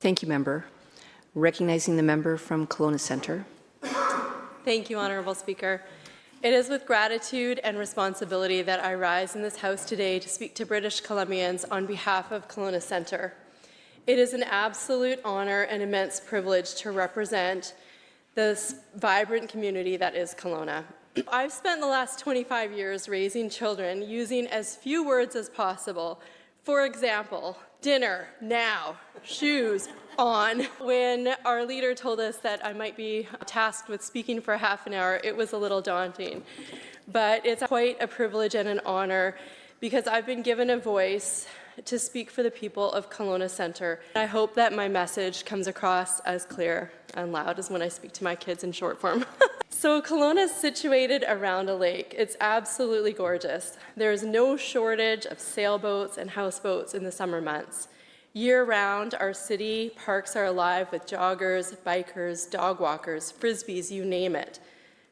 Thank you, member. Recognizing the member from Kelowna Centre. Thank you, Honourable Speaker. It is with gratitude and responsibility that I rise in this House today to speak to British Columbians on behalf of Kelowna Centre. It is an absolute honour and immense privilege to represent this vibrant community that is Kelowna. I've spent the last 25 years raising children using as few words as possible. For example, dinner, now, shoes, on. When our leader told us that I might be tasked with speaking for half an hour, it was a little daunting. But it's quite a privilege and an honor because I've been given a voice to speak for the people of Kelowna Centre. I hope that my message comes across as clear and loud as when I speak to my kids in short form. So Kelowna is situated around a lake. It's absolutely gorgeous. There's no shortage of sailboats and houseboats in the summer months. Year-round, our city parks are alive with joggers, bikers, dog walkers, frisbees, you name it.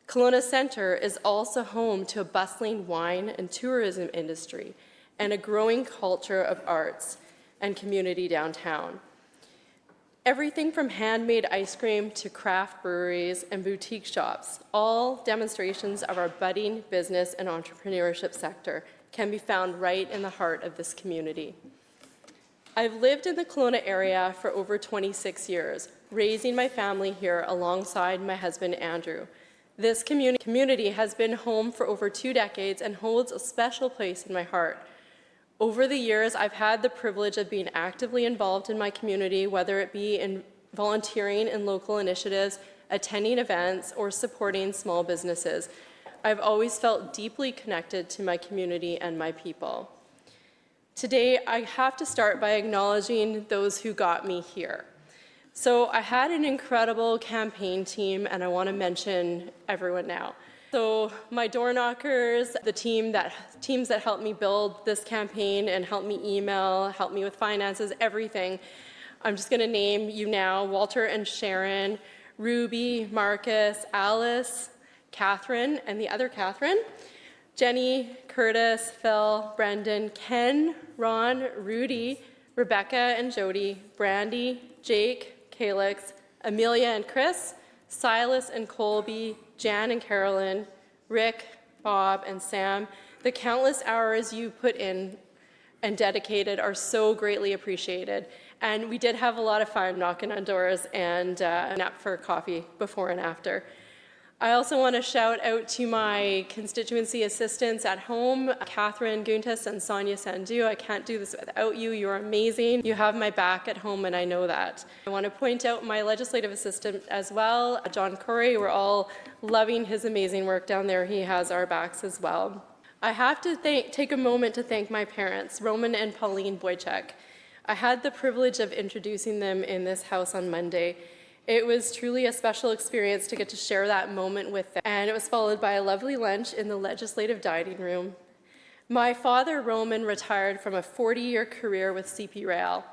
Kelowna Centre is also home to a bustling wine and tourism industry and a growing culture of arts and community downtown. Everything from handmade ice cream to craft breweries and boutique shops, all demonstrations of our budding business and entrepreneurship sector, can be found right in the heart of this community. I've lived in the Kelowna area for over 26 years, raising my family here alongside my husband, Andrew. This community has been home for over 2 decades and holds a special place in my heart. Over the years, I've had the privilege of being actively involved in my community, whether it be in volunteering in local initiatives, attending events, or supporting small businesses. I've always felt deeply connected to my community and my people. Today, I have to start by acknowledging those who got me here. So I had an incredible campaign team, and I want to mention everyone now. So my door knockers, the teams that helped me build this campaign and helped me email, helped me with finances, everything. I'm just going to name you now: Walter and Sharon, Ruby, Marcus, Alice, Catherine, and the other Catherine, Jenny, Curtis, Phil, Brendan, Ken, Ron, Rudy, Rebecca and Jody, Brandy, Jake, Calix, Amelia and Chris, Silas and Colby, Jan and Carolyn, Rick, Bob, and Sam. The countless hours you put in and dedicated are so greatly appreciated. And we did have a lot of fun knocking on doors and a nap for coffee before and after. I also want to shout out to my constituency assistants at home, Catherine Guntis and Sonia Sandu. I can't do this without you. You're amazing. You have my back at home, and I know that. I want to point out my legislative assistant as well, John Corey. We're all loving his amazing work down there. He has our backs as well. I have to take a moment to thank my parents, Roman and Pauline Boychuk. I had the privilege of introducing them in this house on Monday. It was truly a special experience to get to share that moment with them, and it was followed by a lovely lunch in the legislative dining room. My father, Roman, retired from a 40-year career with CP Rail,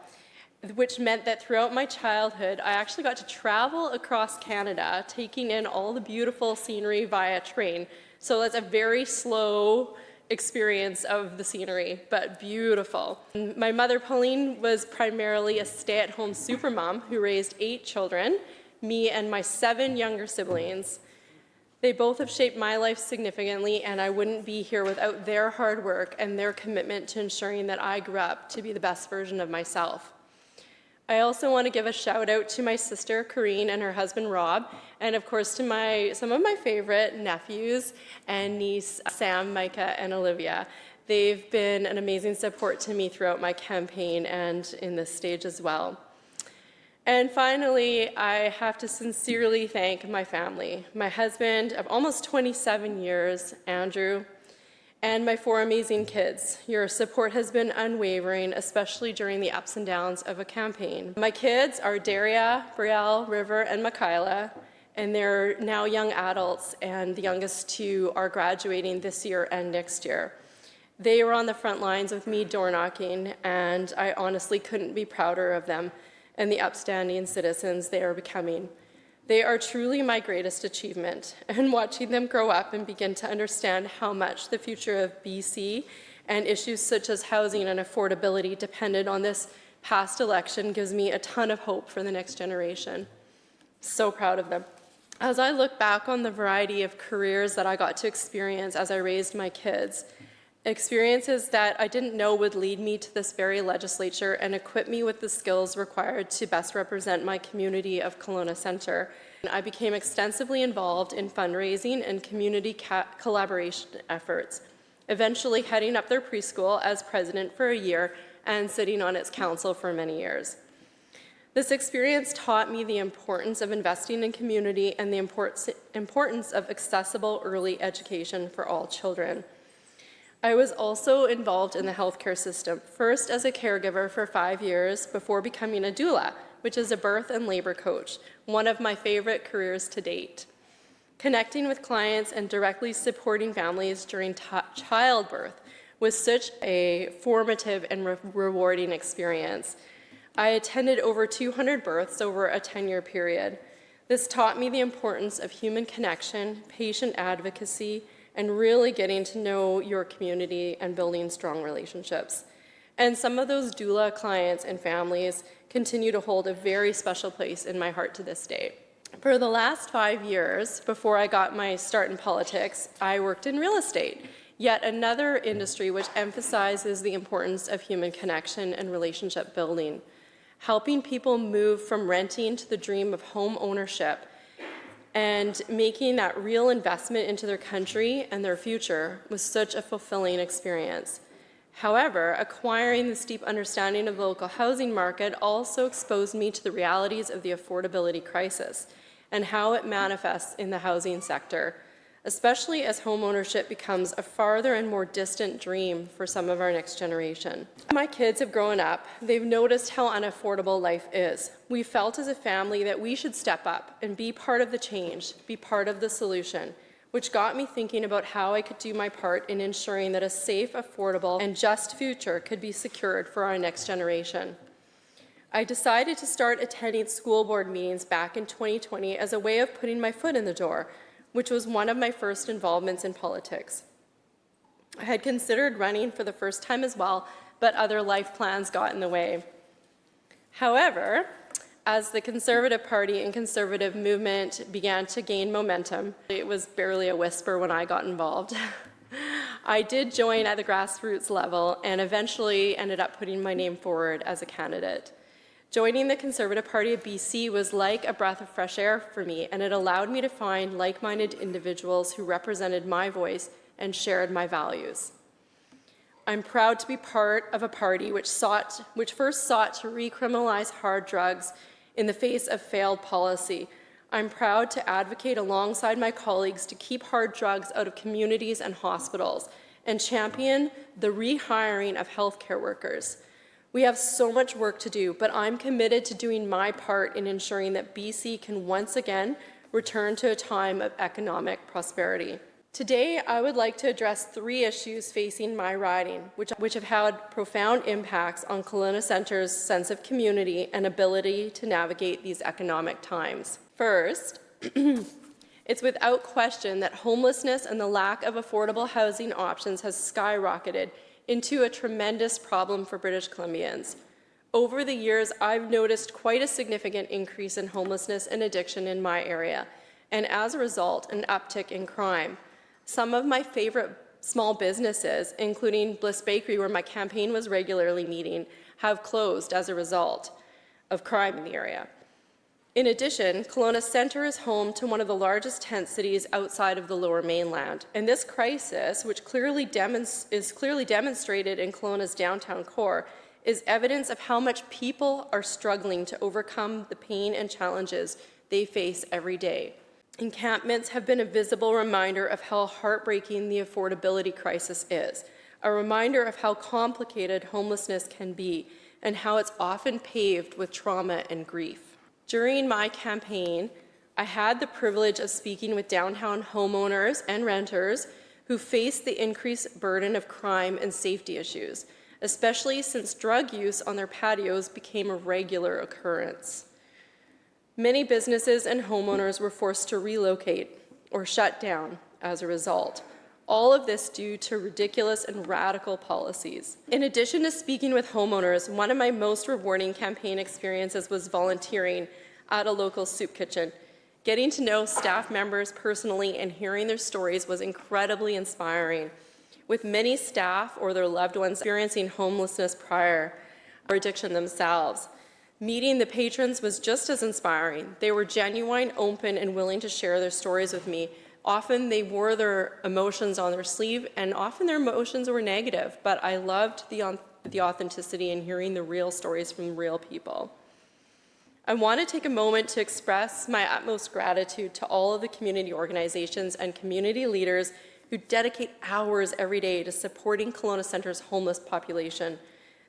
which meant that throughout my childhood, I actually got to travel across Canada, taking in all the beautiful scenery via train. So that's a very slow experience of the scenery, but beautiful. My mother, Pauline, was primarily a stay-at-home supermom who raised 8 children, me and my 7 younger siblings. They both have shaped my life significantly, and I wouldn't be here without their hard work and their commitment to ensuring that I grew up to be the best version of myself. I also want to give a shout out to my sister, Corrine, and her husband, Rob, and of course to some of my favorite nephews and niece, Sam, Micah, and Olivia. They've been an amazing support to me throughout my campaign and in this stage as well. And finally, I have to sincerely thank my family, my husband of almost 27 years, Andrew, and my 4 amazing kids. Your support has been unwavering, especially during the ups and downs of a campaign. My kids are Daria, Brielle, River, and Michaela, and they're now young adults, and the youngest 2 are graduating this year and next year. They were on the front lines with me door knocking, and I honestly couldn't be prouder of them and the upstanding citizens they are becoming. They are truly my greatest achievement, and watching them grow up and begin to understand how much the future of BC and issues such as housing and affordability depended on this past election gives me a ton of hope for the next generation. So proud of them. As I look back on the variety of careers that I got to experience as I raised my kids, experiences that I didn't know would lead me to this very legislature and equip me with the skills required to best represent my community of Kelowna Centre. I became extensively involved in fundraising and community collaboration efforts, eventually heading up their preschool as president for a year and sitting on its council for many years. This experience taught me the importance of investing in community and the importance of accessible early education for all children. I was also involved in the healthcare system, first as a caregiver for 5 years before becoming a doula, which is a birth and labor coach, one of my favorite careers to date. Connecting with clients and directly supporting families during childbirth was such a formative and rewarding experience. I attended over 200 births over a 10-year period. This taught me the importance of human connection, patient advocacy, and really getting to know your community and building strong relationships. And some of those doula clients and families continue to hold a very special place in my heart to this day. For the last 5 years, before I got my start in politics, I worked in real estate, yet another industry which emphasizes the importance of human connection and relationship building. Helping people move from renting to the dream of home ownership and making that real investment into their country and their future was such a fulfilling experience. However, acquiring this deep understanding of the local housing market also exposed me to the realities of the affordability crisis and how it manifests in the housing sector, especially as homeownership becomes a farther and more distant dream for some of our next generation. My kids have grown up. They've noticed how unaffordable life is. We felt as a family that we should step up and be part of the change, be part of the solution, which got me thinking about how I could do my part in ensuring that a safe, affordable, and just future could be secured for our next generation. I decided to start attending school board meetings back in 2020 as a way of putting my foot in the door, which was one of my first involvements in politics. I had considered running for the first time as well, but other life plans got in the way. However, as the Conservative Party and Conservative movement began to gain momentum, it was barely a whisper when I got involved. I did join at the grassroots level and eventually ended up putting my name forward as a candidate. Joining the Conservative Party of BC was like a breath of fresh air for me, and it allowed me to find like-minded individuals who represented my voice and shared my values. I'm proud to be part of a party which first sought to recriminalize hard drugs in the face of failed policy. I'm proud to advocate alongside my colleagues to keep hard drugs out of communities and hospitals and champion the rehiring of healthcare workers. We have so much work to do, but I'm committed to doing my part in ensuring that BC can once again return to a time of economic prosperity. Today, I would like to address 3 issues facing my riding, which have had profound impacts on Kelowna Centre's sense of community and ability to navigate these economic times. First, it's without question that homelessness and the lack of affordable housing options has skyrocketed into a tremendous problem for British Columbians. Over the years, I've noticed quite a significant increase in homelessness and addiction in my area, and as a result, an uptick in crime. Some of my favorite small businesses, including Bliss Bakery, where my campaign was regularly meeting, have closed as a result of crime in the area. In addition, Kelowna Centre is home to one of the largest tent cities outside of the Lower Mainland, and this crisis, which is clearly demonstrated in Kelowna's downtown core, is evidence of how much people are struggling to overcome the pain and challenges they face every day. Encampments have been a visible reminder of how heartbreaking the affordability crisis is, a reminder of how complicated homelessness can be, and how it's often paved with trauma and grief. During my campaign, I had the privilege of speaking with downtown homeowners and renters who face the increased burden of crime and safety issues, especially since drug use on their patios became a regular occurrence. Many businesses and homeowners were forced to relocate or shut down as a result. All of this due to ridiculous and radical policies. In addition to speaking with homeowners, one of my most rewarding campaign experiences was volunteering at a local soup kitchen. Getting to know staff members personally and hearing their stories was incredibly inspiring, with many staff or their loved ones experiencing homelessness prior or addiction themselves. Meeting the patrons was just as inspiring. They were genuine, open, and willing to share their stories with me. Often they wore their emotions on their sleeve, and often their emotions were negative, but I loved the authenticity and hearing the real stories from real people. I want to take a moment to express my utmost gratitude to all of the community organizations and community leaders who dedicate hours every day to supporting Kelowna Centre's homeless population.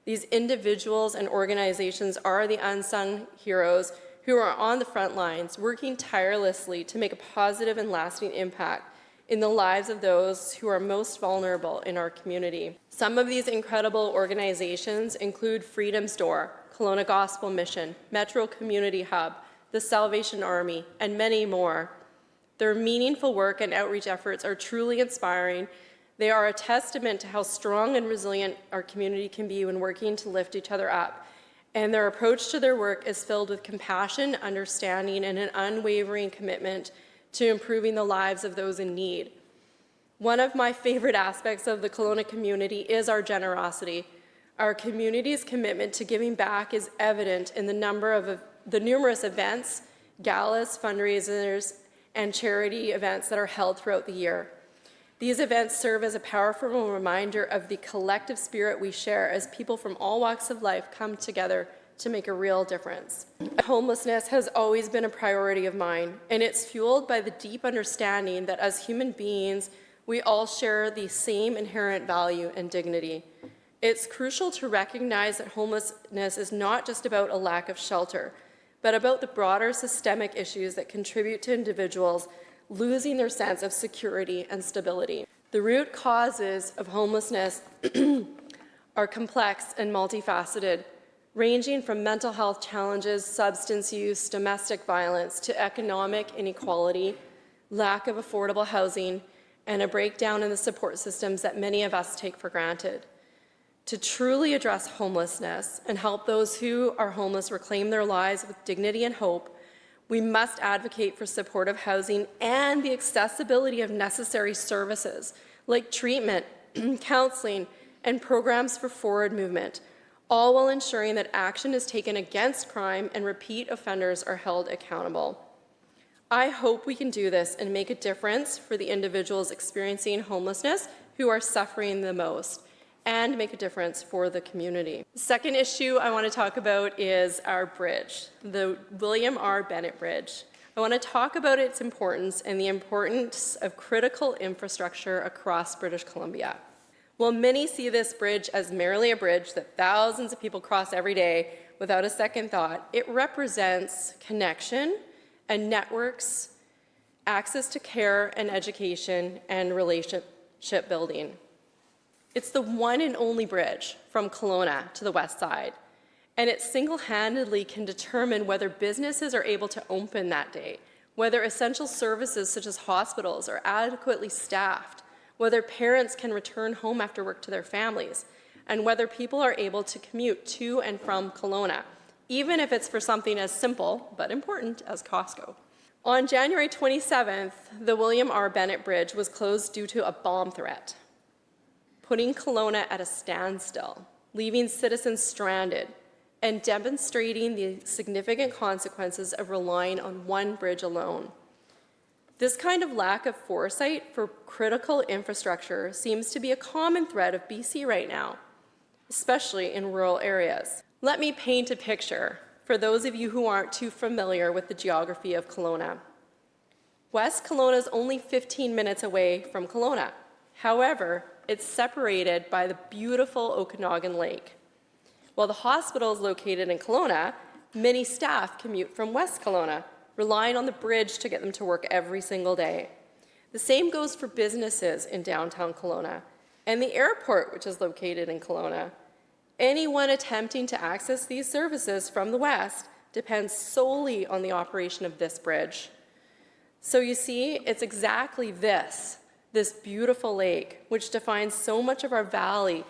These individuals and organizations are the unsung heroes who are on the front lines, working tirelessly to make a positive and lasting impact in the lives of those who are most vulnerable in our community. Some of these incredible organizations include Freedom's Door, Kelowna Gospel Mission, Metro Community Hub, the Salvation Army, and many more. Their meaningful work and outreach efforts are truly inspiring. They are a testament to how strong and resilient our community can be when working to lift each other up. And their approach to their work is filled with compassion, understanding, and an unwavering commitment to improving the lives of those in need. One of my favorite aspects of the Kelowna community is our generosity. Our community's commitment to giving back is evident in the numerous events, galas, fundraisers, and charity events that are held throughout the year. These events serve as a powerful reminder of the collective spirit we share as people from all walks of life come together to make a real difference. Homelessness has always been a priority of mine, and it's fueled by the deep understanding that as human beings, we all share the same inherent value and dignity. It's crucial to recognize that homelessness is not just about a lack of shelter, but about the broader systemic issues that contribute to individuals losing their sense of security and stability. The root causes of homelessness are complex and multifaceted, ranging from mental health challenges, substance use, domestic violence, to economic inequality, lack of affordable housing, and a breakdown in the support systems that many of us take for granted. To truly address homelessness and help those who are homeless reclaim their lives with dignity and hope, we must advocate for supportive housing and the accessibility of necessary services like treatment, counseling, and programs for forward movement, all while ensuring that action is taken against crime and repeat offenders are held accountable. I hope we can do this and make a difference for the individuals experiencing homelessness who are suffering the most, and make a difference for the community. The second issue I want to talk about is our bridge, the William R. Bennett Bridge. I want to talk about its importance and the importance of critical infrastructure across British Columbia. While many see this bridge as merely a bridge that thousands of people cross every day without a second thought, it represents connection and networks, access to care and education, and relationship building. It's the one and only bridge from Kelowna to the west side, and it single-handedly can determine whether businesses are able to open that day, whether essential services such as hospitals are adequately staffed, whether parents can return home after work to their families, and whether people are able to commute to and from Kelowna, even if it's for something as simple but important as Costco. On January 27th, the William R. Bennett Bridge was closed due to a bomb threat, putting Kelowna at a standstill, leaving citizens stranded, and demonstrating the significant consequences of relying on one bridge alone. This kind of lack of foresight for critical infrastructure seems to be a common thread of BC right now, especially in rural areas. Let me paint a picture for those of you who aren't too familiar with the geography of Kelowna. West Kelowna is only 15 minutes away from Kelowna. However, it's separated by the beautiful Okanagan Lake. While the hospital is located in Kelowna, many staff commute from West Kelowna, relying on the bridge to get them to work every single day. The same goes for businesses in downtown Kelowna and the airport, which is located in Kelowna. Anyone attempting to access these services from the west depends solely on the operation of this bridge. So you see, it's exactly this this beautiful lake, which defines so much of our valley,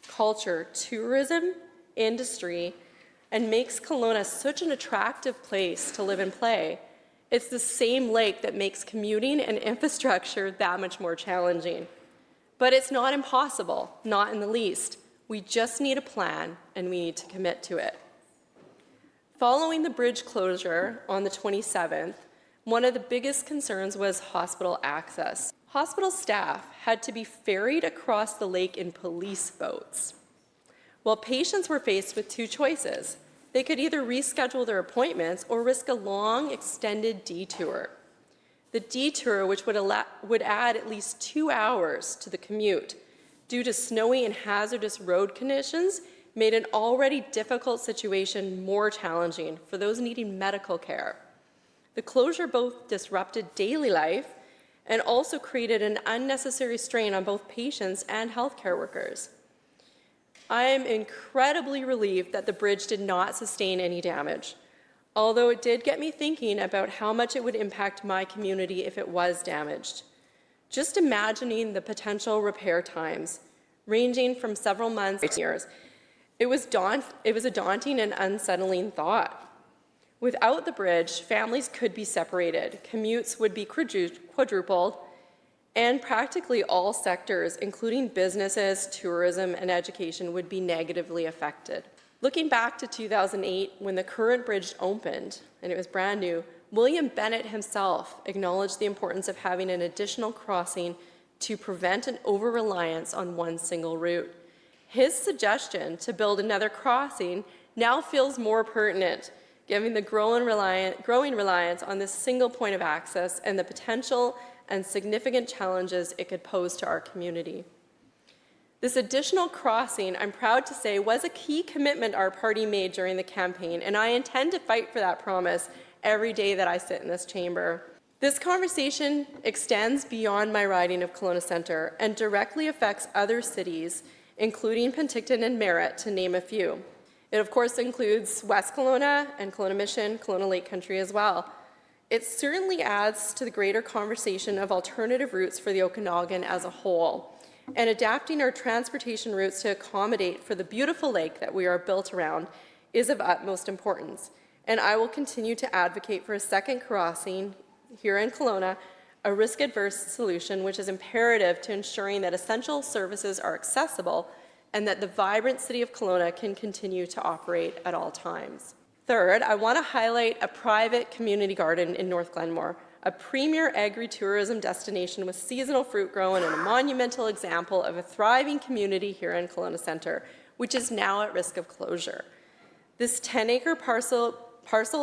culture, tourism, industry, and makes Kelowna such an attractive place to live and play. It's the same lake that makes commuting and infrastructure that much more challenging. But it's not impossible, not in the least. We just need a plan, and we need to commit to it. Following the bridge closure on the 27th, one of the biggest concerns was hospital access. Hospital staff had to be ferried across the lake in police boats. Well, patients were faced with two choices. They could either reschedule their appointments or risk a long, extended detour. The detour, which would add at least 2 hours to the commute due to snowy and hazardous road conditions, made an already difficult situation more challenging for those needing medical care. The closure both disrupted daily life and also created an unnecessary strain on both patients and healthcare workers. I am incredibly relieved that the bridge did not sustain any damage, although it did get me thinking about how much it would impact my community if it was damaged. Just imagining the potential repair times, ranging from several months to years, it was a daunting and unsettling thought. Without the bridge, families could be separated, commutes would be quadrupled, and practically all sectors, including businesses, tourism, and education, would be negatively affected. Looking back to 2008, when the current bridge opened, and it was brand new, William Bennett himself acknowledged the importance of having an additional crossing to prevent an over-reliance on one single route. His suggestion to build another crossing now feels more pertinent, given the growing reliance on this single point of access and the potential and significant challenges it could pose to our community. This additional crossing, I'm proud to say, was a key commitment our party made during the campaign, and I intend to fight for that promise every day that I sit in this chamber. This conversation extends beyond my riding of Kelowna Centre and directly affects other cities, including Penticton and Merritt, to name a few. It, of course, includes West Kelowna and Kelowna Mission, Kelowna Lake Country as well. It certainly adds to the greater conversation of alternative routes for the Okanagan as a whole, and adapting our transportation routes to accommodate for the beautiful lake that we are built around is of utmost importance. And I will continue to advocate for a second crossing here in Kelowna, a risk-averse solution which is imperative to ensuring that essential services are accessible and that the vibrant city of Kelowna can continue to operate at all times. Third, I want to highlight a private community garden in North Glenmore, a premier agri-tourism destination with seasonal fruit growing and a monumental example of a thriving community here in Kelowna Centre, which is now at risk of closure. This 10-acre parcel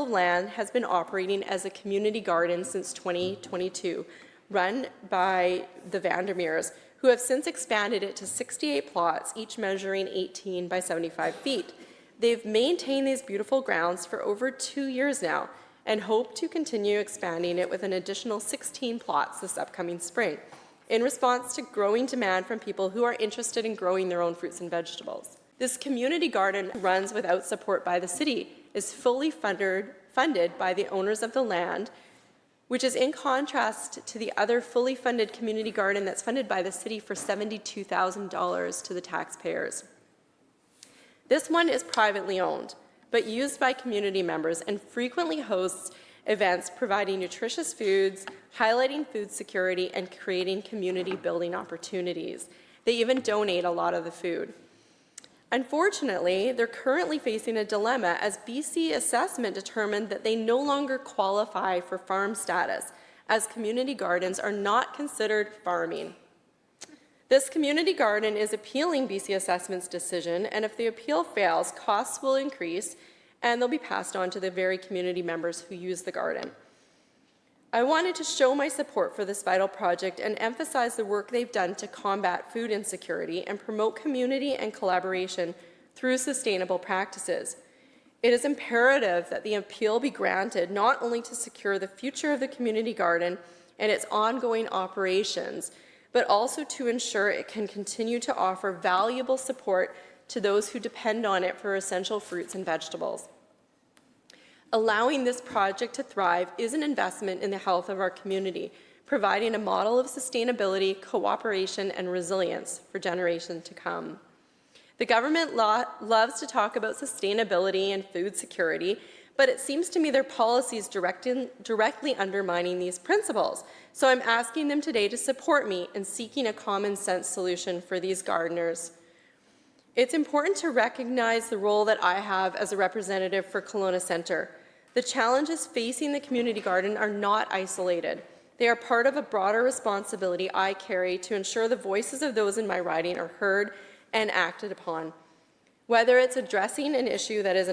of land has been operating as a community garden since 2022, run by the Vandermeers, who have since expanded it to 68 plots, each measuring 18 by 75 feet. They've maintained these beautiful grounds for over 2 years now and hope to continue expanding it with an additional 16 plots this upcoming spring, in response to growing demand from people who are interested in growing their own fruits and vegetables. This community garden runs without support by the city, is fully funded by the owners of the land, which is in contrast to the other fully funded community garden that's funded by the city for $72,000 to the taxpayers. This one is privately owned, but used by community members and frequently hosts events providing nutritious foods, highlighting food security, and creating community building opportunities. They even donate a lot of the food. Unfortunately, they're currently facing a dilemma as BC Assessment determined that they no longer qualify for farm status, as community gardens are not considered farming. This community garden is appealing BC Assessment's decision, and if the appeal fails, costs will increase and they'll be passed on to the very community members who use the garden. I wanted to show my support for this vital project and emphasize the work they've done to combat food insecurity and promote community and collaboration through sustainable practices. It is imperative that the appeal be granted not only to secure the future of the community garden and its ongoing operations, but also to ensure it can continue to offer valuable support to those who depend on it for essential fruits and vegetables. Allowing this project to thrive is an investment in the health of our community, providing a model of sustainability, cooperation, and resilience for generations to come. The government loves to talk about sustainability and food security, but it seems to me their policies directly undermining these principles. So I'm asking them today to support me in seeking a common sense solution for these gardeners. It's important to recognize the role that I have as a representative for Kelowna Centre. The challenges facing the community garden are not isolated. They are part of a broader responsibility I carry to ensure the voices of those in my riding are heard and acted upon. Whether it's addressing an issue that is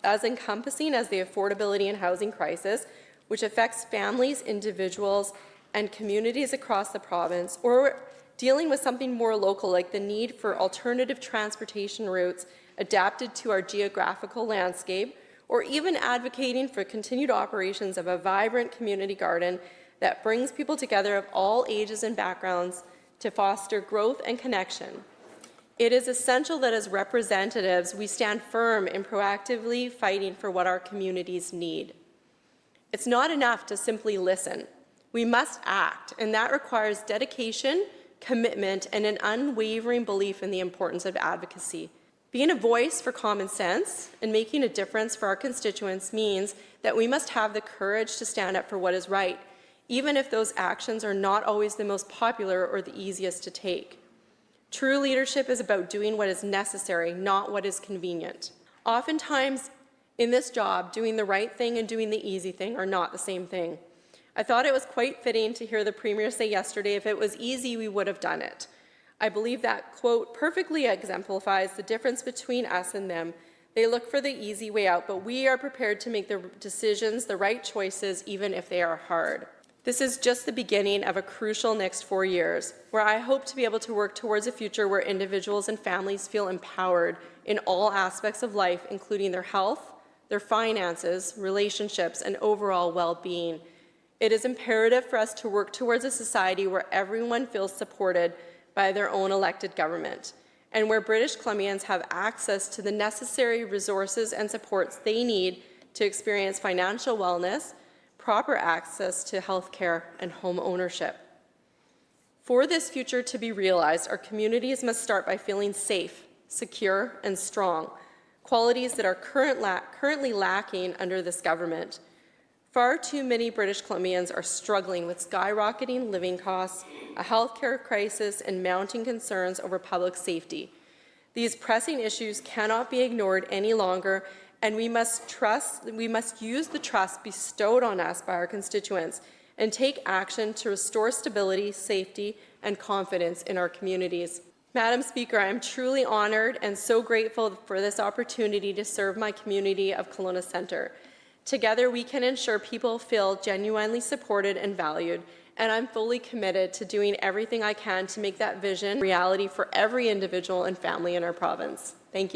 as encompassing as the affordability and housing crisis, which affects families, individuals, and communities across the province, or dealing with something more local like the need for alternative transportation routes adapted to our geographical landscape, or even advocating for continued operations of a vibrant community garden that brings people together of all ages and backgrounds to foster growth and connection. It is essential that as representatives, we stand firm in proactively fighting for what our communities need. It's not enough to simply listen. We must act, and that requires dedication, commitment, and an unwavering belief in the importance of advocacy. Being a voice for common sense and making a difference for our constituents means that we must have the courage to stand up for what is right, even if those actions are not always the most popular or the easiest to take. True leadership is about doing what is necessary, not what is convenient. Oftentimes, in this job, doing the right thing and doing the easy thing are not the same thing. I thought it was quite fitting to hear the Premier say yesterday, if it was easy, we would have done it. I believe that quote perfectly exemplifies the difference between us and them. They look for the easy way out, but we are prepared to make the decisions, the right choices, even if they are hard. This is just the beginning of a crucial next 4 years, where I hope to be able to work towards a future where individuals and families feel empowered in all aspects of life, including their health, their finances, relationships, and overall well-being. It is imperative for us to work towards a society where everyone feels supported by their own elected government, and where British Columbians have access to the necessary resources and supports they need to experience financial wellness, proper access to health care, and home ownership. For this future to be realized, our communities must start by feeling safe, secure, and strong, qualities that are currently lacking under this government. Far too many British Columbians are struggling with skyrocketing living costs, a healthcare crisis, and mounting concerns over public safety. These pressing issues cannot be ignored any longer, and we must use the trust bestowed on us by our constituents and take action to restore stability, safety, and confidence in our communities. Madam Speaker, I am truly honored and so grateful for this opportunity to serve my community of Kelowna Centre. Together, we can ensure people feel genuinely supported and valued, and I'm fully committed to doing everything I can to make that vision reality for every individual and family in our province. Thank you.